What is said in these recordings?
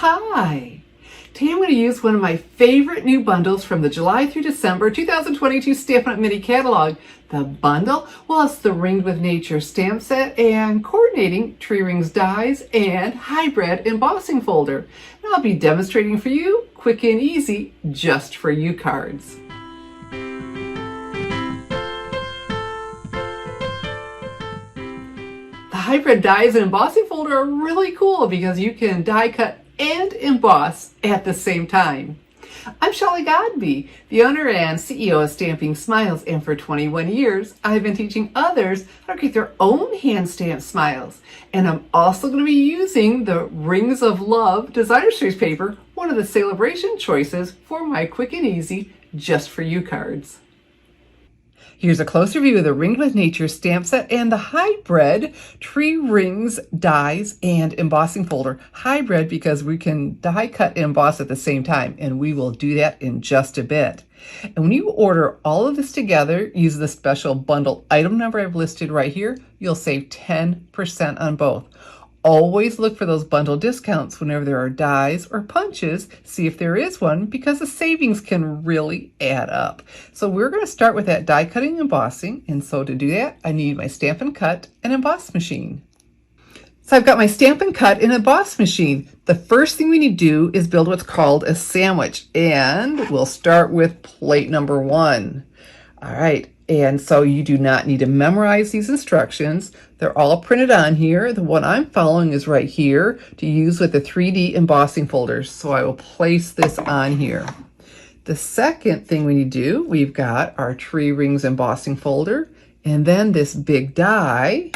Hi! Today I'm going to use one of my favorite new bundles from the July through December 2022 Stampin' Up! Mini Catalog. The bundle, well, it's the Ringed with Nature stamp set and coordinating tree rings dies and hybrid embossing folder. And I'll be demonstrating for you, quick and easy, just for you cards. The hybrid dies and embossing folder are really cool because you can die cut and emboss at the same time. I'm Shelley Godby, the owner and CEO of Stamping Smiles, and for 21 years I've been teaching others how to create their own hand stamped smiles. And I'm also going to be using the Rings of Love Designer Series paper, one of the celebration choices for my quick and easy just for you cards. Here's a closer view of the Ringed with Nature stamp set and the hybrid tree rings, dies, and embossing folder. Hybrid because we can die cut and emboss at the same time, and we will do that in just a bit. And when you order all of this together, use the special bundle item number I've listed right here, you'll save 10% on both. Always look for those bundle discounts whenever there are dies or punches. See if there is one because the savings can really add up. So we're going to start with that die cutting and embossing. And so to do that, I need my Stampin' Cut and Emboss machine. So I've got my Stampin' Cut and Emboss machine. The first thing we need to do is build what's called a sandwich. And we'll start with plate number 1. All right. And so you do not need to memorize these instructions. They're all printed on here. The one I'm following is right here to use with the 3D embossing folders. So I will place this on here. The second thing we need to do, we've got our tree rings embossing folder and then this big die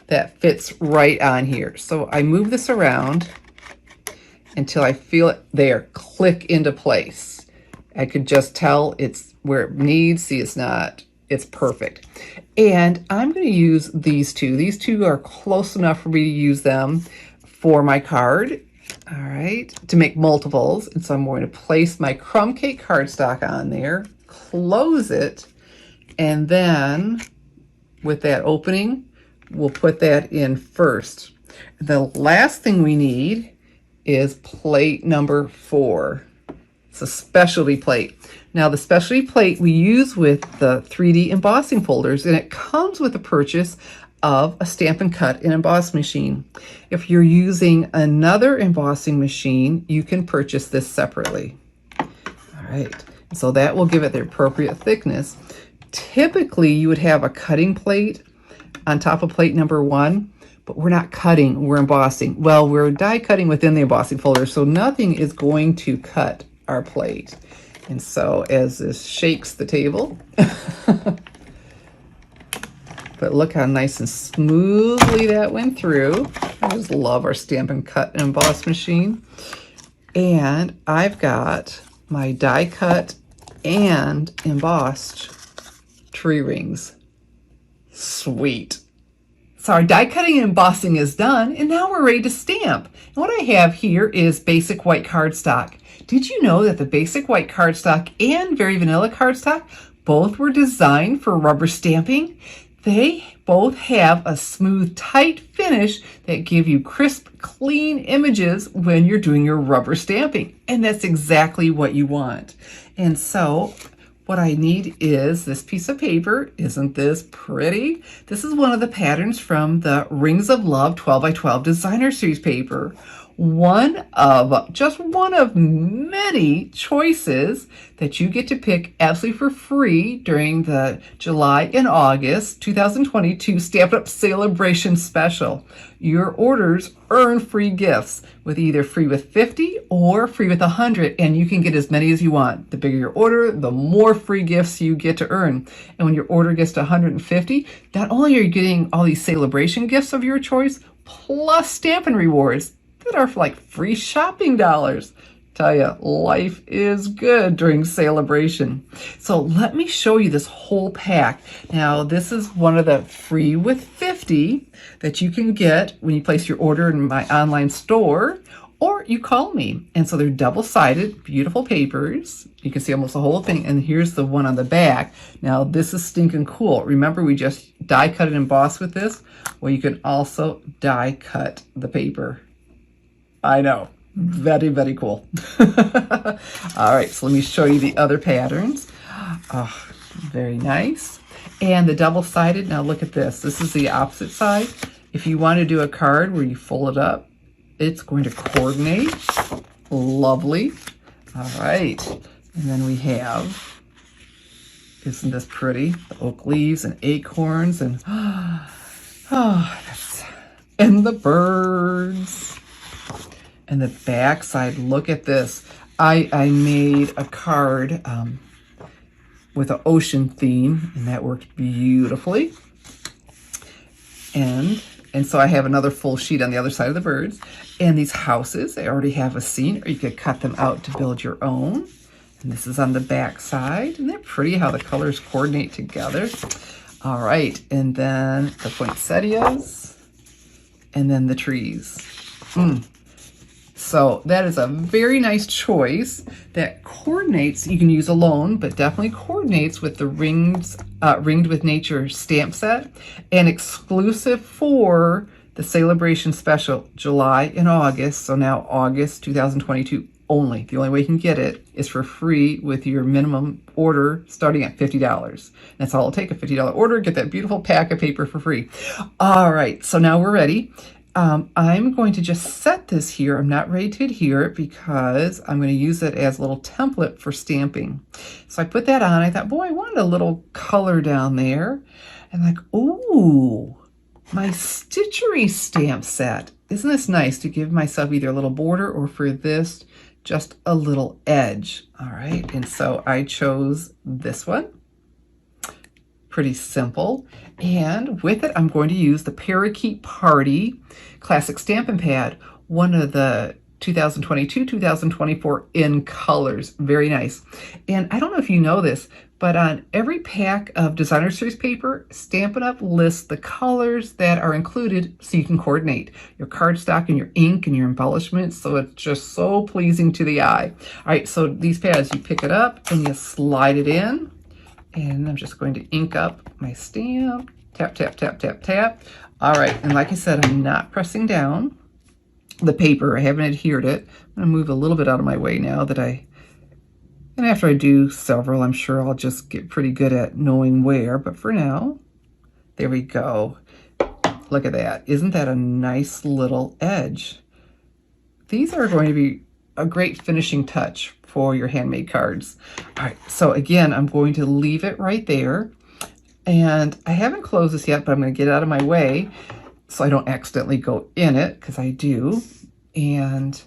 that fits right on here. So I move this around until I feel it there click into place. I could just tell it's where it needs. See, it's perfect. And I'm going to use these two. These two are close enough for me to use them for my card. All right, to make multiples. And so I'm going to place my crumb cake cardstock on there, close it, and then with that opening, we'll put that in first. The last thing we need is plate number 4. It's a specialty plate. Now the specialty plate we use with the 3D embossing folders, and it comes with the purchase of a Stampin' Cut and Emboss machine. If you're using another embossing machine, you can purchase this separately. All right, so that will give it the appropriate thickness. Typically you would have a cutting plate on top of plate number 1, but we're not cutting, we're embossing. Well, we're die cutting within the embossing folder, so nothing is going to cut our plate. And so as this shakes the table, but look how nice and smoothly that went through. I just love our Stampin' Cut and Emboss machine. And I've got my die cut and embossed tree rings. Sweet. So our die cutting and embossing is done, and now we're ready to stamp. And what I have here is basic white cardstock. Did you know that the basic white cardstock and very vanilla cardstock both were designed for rubber stamping? They both have a smooth, tight finish that give you crisp, clean images when you're doing your rubber stamping. And that's exactly what you want. And so what I need is this piece of paper. Isn't this pretty? This is one of the patterns from the Rings of Love 12 by 12 Designer Series paper. Just one of many choices that you get to pick absolutely for free during the July and August 2022 Stampin' Up! Celebration Special. Your orders earn free gifts with either free with 50 or free with 100, and you can get as many as you want. The bigger your order, the more free gifts you get to earn. And when your order gets to 150, not only are you getting all these celebration gifts of your choice, plus Stampin' Rewards that are like free shopping dollars. Tell you, life is good during celebration. So let me show you this whole pack. Now, this is one of the free with 50 that you can get when you place your order in my online store, or you call me. And so they're double-sided, beautiful papers. You can see almost the whole thing. And here's the one on the back. Now, this is stinking cool. Remember, we just die cut and emboss with this? Well, you can also die cut the paper. I know. Very, very cool. All right, so let me show you the other patterns. Oh, very nice. And the double-sided, now look at this. This is the opposite side. If you want to do a card where you fold it up, it's going to coordinate. Lovely. All right. And then we have, isn't this pretty? The oak leaves and acorns and, and the birds. And the back side, look at this. I made a card with an ocean theme, and that worked beautifully. And so I have another full sheet on the other side of the birds. And these houses, they already have a scene, or you could cut them out to build your own. And this is on the back side. And they're pretty how the colors coordinate together. All right, and then the poinsettias, and then the trees. So that is a very nice choice that coordinates. You can use alone, but definitely coordinates with the Ringed with Nature stamp set, and exclusive for the Celebration Special, July and August. So now August 2022 only. The only way you can get it is for free with your minimum order starting at $50. That's all it'll take, a $50 order. Get that beautiful pack of paper for free. All right, so now we're ready. I'm going to just set this here. I'm not ready to adhere it because I'm going to use it as a little template for stamping. So I put that on. I thought, boy, I wanted a little color down there. And like, ooh, my Stitchery stamp set. Isn't this nice to give myself either a little border or for this, just a little edge. All right, and so I chose this one. Pretty simple. And with it, I'm going to use the Parakeet Party Classic Stampin' Pad, one of the 2022-2024 in colors. Very nice. And I don't know if you know this, but on every pack of Designer Series paper, Stampin' Up! Lists the colors that are included so you can coordinate your cardstock and your ink and your embellishments. So it's just so pleasing to the eye. All right, so these pads, you pick it up and you slide it in. And I'm just going to ink up my stamp. Tap, tap, tap, tap, tap. All right, and like I said, I'm not pressing down the paper. I haven't adhered it. I'm gonna move a little bit out of my way now that and after I do several, I'm sure I'll just get pretty good at knowing where. But for now, there we go. Look at that. Isn't that a nice little edge? These are going to be a great finishing touch for your handmade cards. All right, so again, I'm going to leave it right there. And I haven't closed this yet, but I'm going to get out of my way so I don't accidentally go in it, because I do. And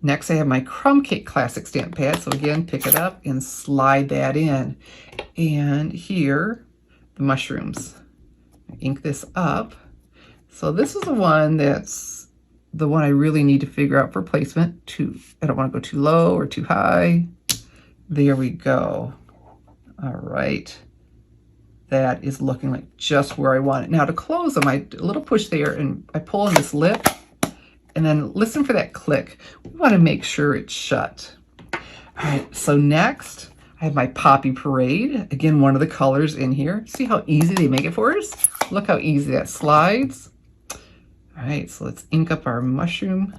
next I have my Crumb Cake Classic Stamp Pad. So again, pick it up and slide that in. And here, the mushrooms. Ink this up. So this is the one that's the one I really need to figure out for placement. I don't want to go too low or too high. There we go. All right. That is looking like just where I want it. Now to close them, I do a little push there and I pull on this lip and then listen for that click. We want to make sure it's shut. All right, so next I have my Poppy Parade. Again, one of the colors in here. See how easy they make it for us? Look how easy that slides. All right, so let's ink up our mushroom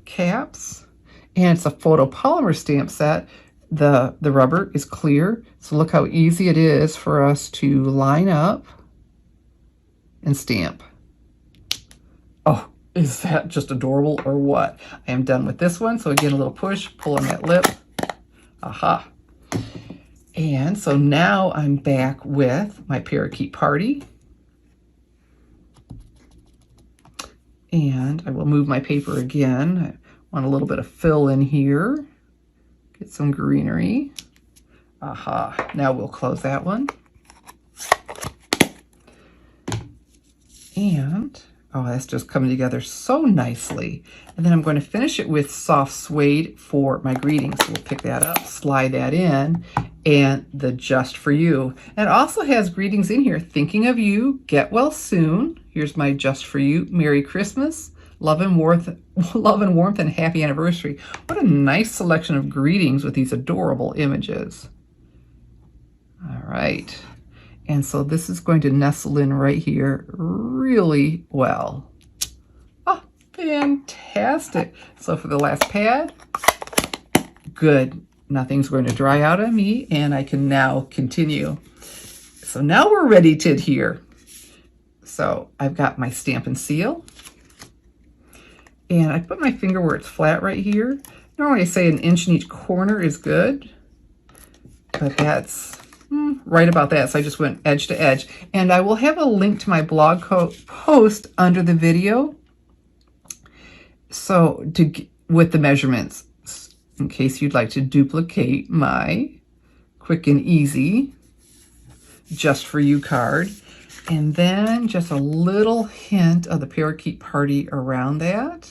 caps. And it's a photopolymer stamp set. The rubber is clear, so look how easy it is for us to line up and stamp. Oh, is that just adorable or what? I am done with this one. So again, a little push, pull on that lip. Aha. And so now I'm back with my Parakeet Party. And I will move my paper again. I want a little bit of fill in here. Get some greenery. Aha, now we'll close that one. And, oh, that's just coming together so nicely. And then I'm going to finish it with soft suede for my greetings. So we'll pick that up, slide that in, and the Just For You. And it also has greetings in here. Thinking of you, get well soon. Here's my Just For You, Merry Christmas. Love and warmth, and happy anniversary. What a nice selection of greetings with these adorable images. All right. And so this is going to nestle in right here really well. Oh, Fantastic. So for the last pad, good. Nothing's going to dry out on me, and I can now continue. So now we're ready to adhere. So I've got my Stampin' Seal, and I put my finger where it's flat right here. Normally I say an inch in each corner is good, but that's right about that. So I just went edge to edge, and I will have a link to my blog post under the video. So with the measurements, in case you'd like to duplicate my quick and easy just for you card. And then just a little hint of the parakeet party around that.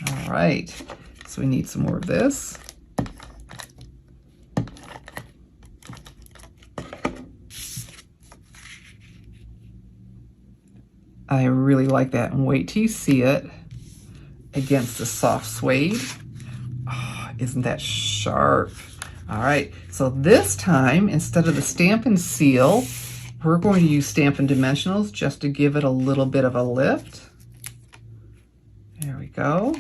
All right, so we need some more of this. I really like that, and wait till you see it against the soft suede. Oh, isn't that sharp? All right, so this time, instead of the Stampin' Seal, we're going to use Stampin' Dimensionals just to give it a little bit of a lift. There we go.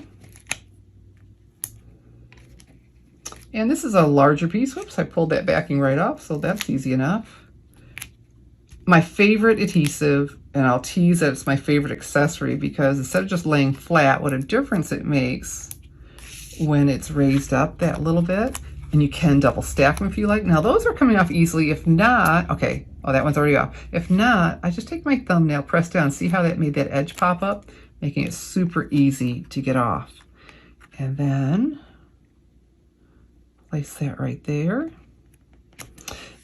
And this is a larger piece. Whoops, I pulled that backing right off, so that's easy enough. My favorite adhesive, and I'll tease that it's my favorite accessory because instead of just laying flat, what a difference it makes when it's raised up that little bit. And you can double stack them if you like. Now those are coming off easily. If not, okay, oh, that one's already off. If not, I just take my thumbnail, press down, see how that made that edge pop up, making it super easy to get off. And then place that right there.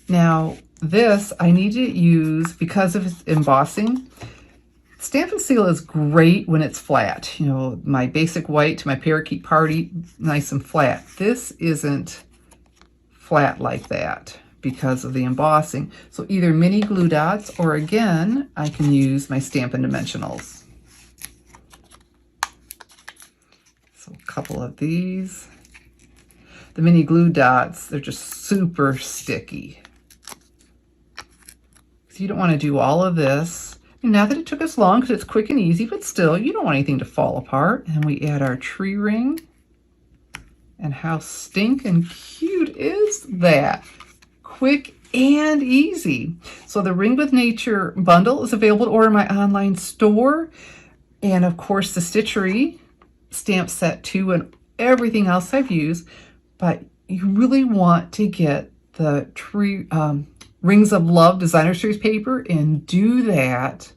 Now this, I need to use, because of its embossing, Stampin' Seal is great when it's flat. You know, my basic white to my parakeet party, nice and flat. This isn't flat like that because of the embossing. So either mini glue dots, or again, I can use my Stampin' Dimensionals. So a couple of these. The mini glue dots, they're just super sticky. So you don't want to do all of this. And not that it took us long because it's quick and easy, but still, you don't want anything to fall apart. And we add our tree ring. And how stinking cute is that? Quick and easy. So the Ring with Nature bundle is available to order in my online store. And of course the Stitchery stamp set too, and everything else I've used. But you really want to get the Rings of Love Designer Series paper and do that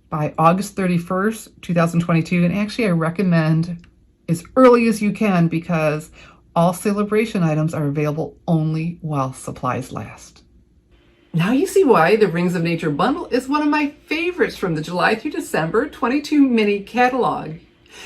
by August 31st, 2022. And actually I recommend as early as you can because all celebration items are available only while supplies last. Now you see why the Rings of Nature bundle is one of my favorites from the July through December 22 mini catalog.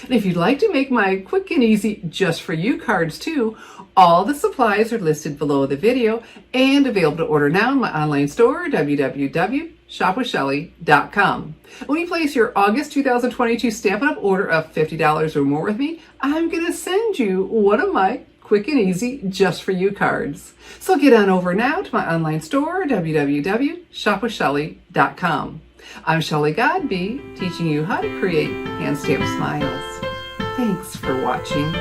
And if you'd like to make my quick and easy just for you cards too, all the supplies are listed below the video and available to order now in my online store, www.shopwithshelly.com. When you place your August 2022 Stampin' Up! Order of $50 or more with me, I'm going to send you one of my quick and easy just for you cards. So get on over now to my online store, www.shopwithshelly.com. I'm Shelly Godby, teaching you how to create hand stamped smiles. Thanks for watching.